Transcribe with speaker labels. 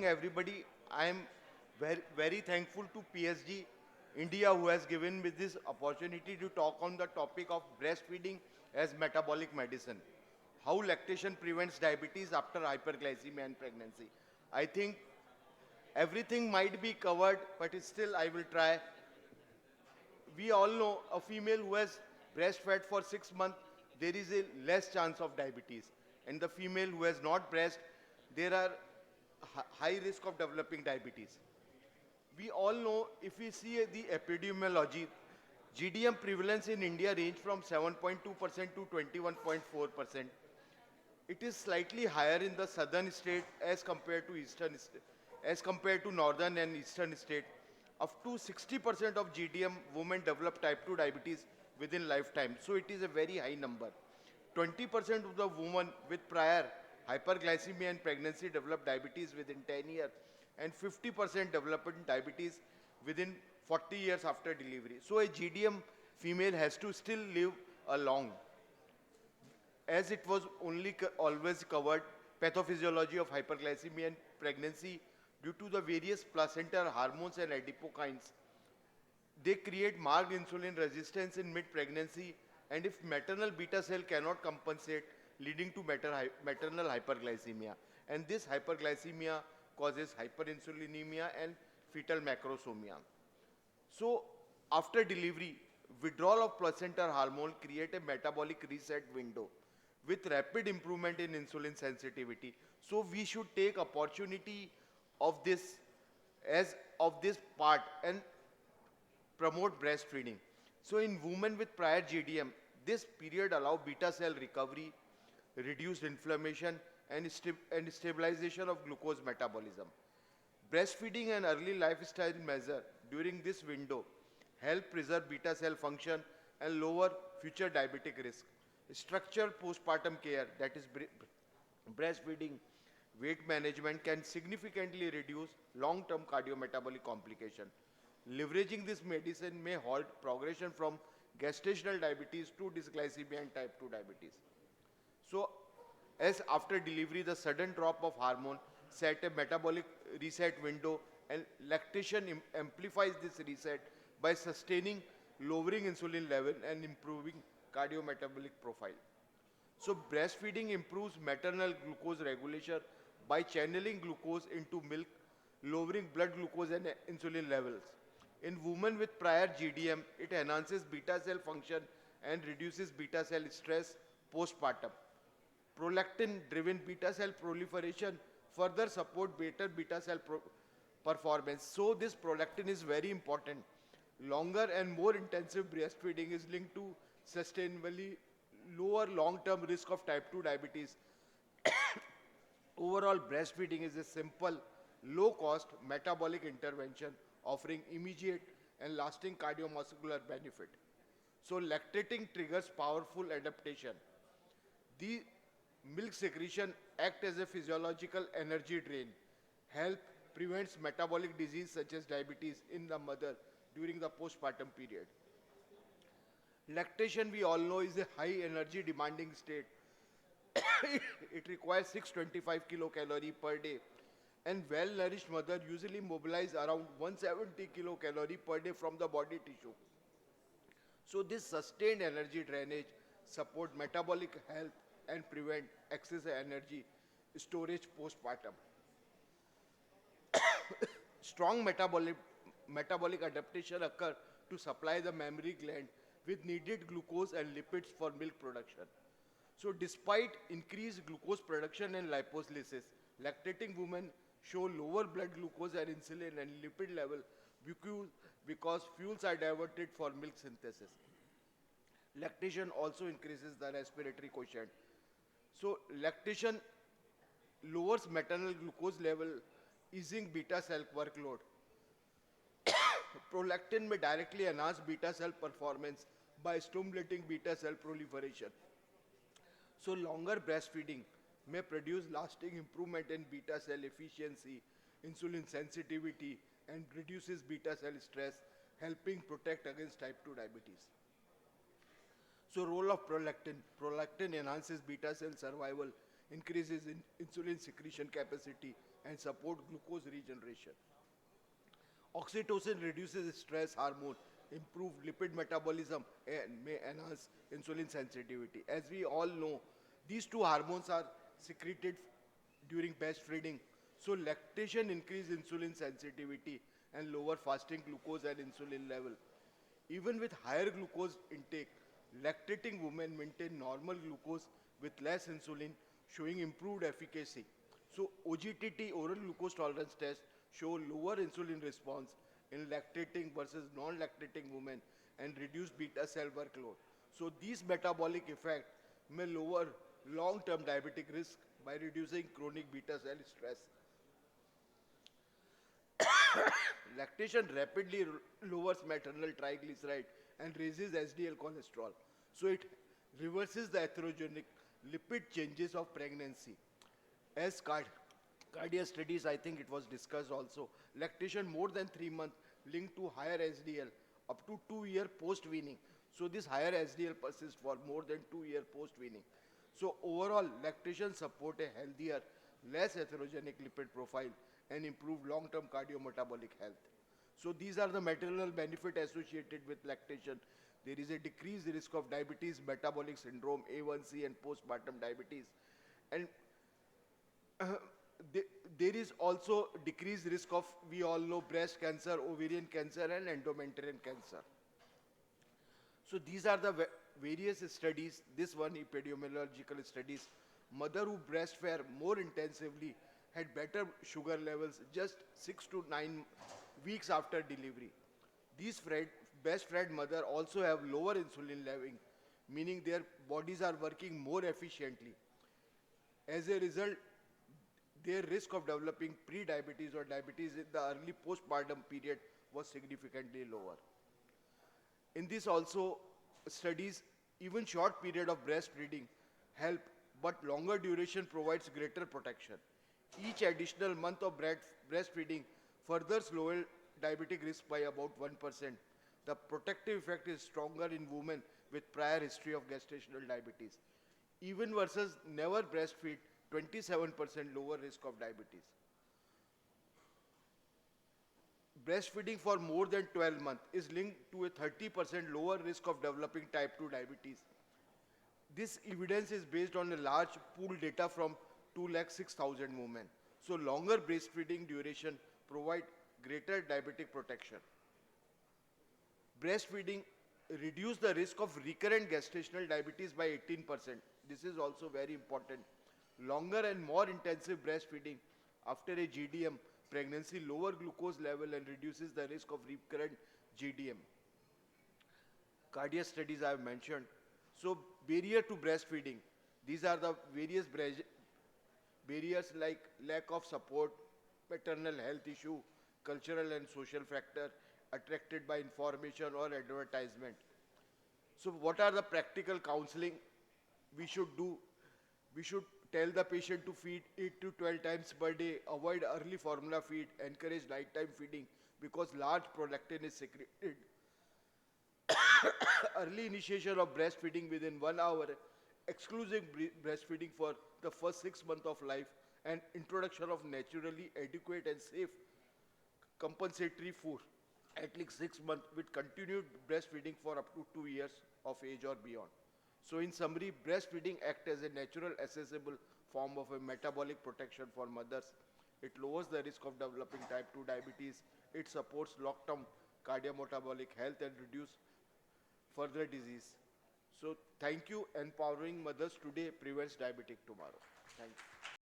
Speaker 1: everybody. I am very thankful to PSG India who has given me this opportunity to talk on the topic of breastfeeding as metabolic medicine. How lactation prevents diabetes after hyperglycemia and pregnancy. I think everything might be covered, but still I will try. We all know a female who has breastfed for 6 months, there is a less chance of diabetes. And the female who has not breast, there are high risk of developing diabetes. We all know if we see the epidemiology, GDM prevalence in India range from 7.2% to 21.4%. It is slightly higher in the southern state as compared to as compared to northern and eastern state. Up to 60% of GDM women develop type 2 diabetes within lifetime. So it is a very high number. 20% of the women with prior hyperglycemia and pregnancy develop diabetes within 10 years and 50% develop diabetes within 40 years after delivery. So a GDM female has to still live a long. As it was only always covered, pathophysiology of hyperglycemia and pregnancy due to the various placental hormones and adipokines. They create marked insulin resistance in mid-pregnancy, and if maternal beta cell cannot compensate, leading to maternal hyperglycemia. And this hyperglycemia causes hyperinsulinemia and fetal macrosomia. So after delivery, withdrawal of placental hormone create a metabolic reset window with rapid improvement in insulin sensitivity. So we should take opportunity of this as of this part and promote breastfeeding. So in women with prior GDM, this period allow beta cell recovery, reduced inflammation, and stabilization of glucose metabolism. Breastfeeding and early lifestyle measure during this window help preserve beta cell function and lower future diabetic risk. Structured postpartum care, that is breastfeeding, weight management can significantly reduce long-term cardiometabolic complication. Leveraging this medicine may halt progression from gestational diabetes to dysglycemia and type 2 diabetes. So, as after delivery, the sudden drop of hormone set a metabolic reset window, and lactation amplifies this reset by sustaining lowering insulin level and improving cardiometabolic profile. So breastfeeding improves maternal glucose regulation by channeling glucose into milk, lowering blood glucose and insulin levels. In women with prior GDM, it enhances beta cell function and reduces beta cell stress postpartum. Prolactin-driven beta cell proliferation further support better beta cell performance. So this prolactin is very important. Longer and more intensive breastfeeding is linked to sustainably lower long-term risk of type 2 diabetes. Overall, breastfeeding is a simple, low-cost metabolic intervention offering immediate and lasting cardiovascular benefit. So lactating triggers powerful adaptation. The milk secretion act as a physiological energy drain, help prevents metabolic disease such as diabetes in the mother during the postpartum period. Lactation, we all know, is a high energy demanding state. It requires 625 kilocalorie per day, and well-nourished mother usually mobilize around 170 kilocalorie per day from the body tissue. So this sustained energy drainage support metabolic health and prevent excess energy storage postpartum. Strong metabolic adaptation occur to supply the mammary gland with needed glucose and lipids for milk production. So despite increased glucose production and lipolysis, lactating women show lower blood glucose and insulin and lipid level because fuels are diverted for milk synthesis. Lactation also increases the respiratory quotient. So lactation lowers maternal glucose level, easing beta cell workload. Prolactin may directly enhance beta cell performance by stimulating beta cell proliferation. So longer breastfeeding may produce lasting improvement in beta cell efficiency, insulin sensitivity, and reduces beta cell stress, helping protect against type 2 diabetes. So role of prolactin. Prolactin enhances beta cell survival, increases in insulin secretion capacity, and support glucose regeneration. Oxytocin reduces stress hormone, improve lipid metabolism, and may enhance insulin sensitivity. As we all know, these two hormones are secreted during breastfeeding. So lactation increase insulin sensitivity and lower fasting glucose and insulin level. Even with higher glucose intake, lactating women maintain normal glucose with less insulin, showing improved efficacy. So OGTT, oral glucose tolerance test, show lower insulin response in lactating versus non-lactating women and reduce beta cell workload. So these metabolic effects may lower long-term diabetic risk by reducing chronic beta cell stress. Lactation rapidly lowers maternal triglyceride and raises HDL cholesterol. So it reverses the atherogenic lipid changes of pregnancy. As cardiac studies, I think it was discussed also, lactation more than 3 months linked to higher HDL up to 2 year post-weaning. So this higher HDL persists for more than 2 year post-weaning. So overall, lactation support a healthier, less atherogenic lipid profile and improve long-term cardiometabolic health. So these are the maternal benefit associated with lactation. There is a decreased risk of diabetes, metabolic syndrome, A1C and postpartum diabetes. And there is also decreased risk of, we all know, breast cancer, ovarian cancer and endometrial cancer. So these are the various studies, this one epidemiological studies. Mother who breastfed more intensively had better sugar levels just 6 to 9 weeks after delivery. These breastfed mothers also have lower insulin level, meaning their bodies are working more efficiently. As a result, their risk of developing pre-diabetes or diabetes in the early postpartum period was significantly lower. In this also studies, even short period of breastfeeding help, but longer duration provides greater protection. Each additional month of breastfeeding further lowers diabetic risk by about 1%. The protective effect is stronger in women with prior history of gestational diabetes. Even versus never breastfeed, 27% lower risk of diabetes. Breastfeeding for more than 12 months is linked to a 30% lower risk of developing type 2 diabetes. This evidence is based on a large pool data from 206,000 women. So longer breastfeeding duration provide greater diabetic protection. Breastfeeding reduce the risk of recurrent gestational diabetes by 18%. This is also very important. Longer and more intensive breastfeeding after a GDM pregnancy lower glucose level and reduces the risk of recurrent GDM. Cardiac studies I have mentioned. So barrier to breastfeeding. These are the various barriers like lack of support, maternal health issue, cultural and social factor, attracted by information or advertisement. So what are the practical counseling we should do? We should tell the patient to feed 8 to 12 times per day, avoid early formula feed, encourage nighttime feeding because large prolactin is secreted. Early initiation of breastfeeding within 1 hour, exclusive breastfeeding for the first 6 months of life, and introduction of naturally adequate and safe compensatory food at least 6 months with continued breastfeeding for up to 2 years of age or beyond. So in summary, breastfeeding acts as a natural accessible form of a metabolic protection for mothers. It lowers the risk of developing type 2 diabetes. It supports long-term cardiometabolic health and reduce further disease. So thank you. Empowering mothers today prevents diabetic tomorrow. Thank you.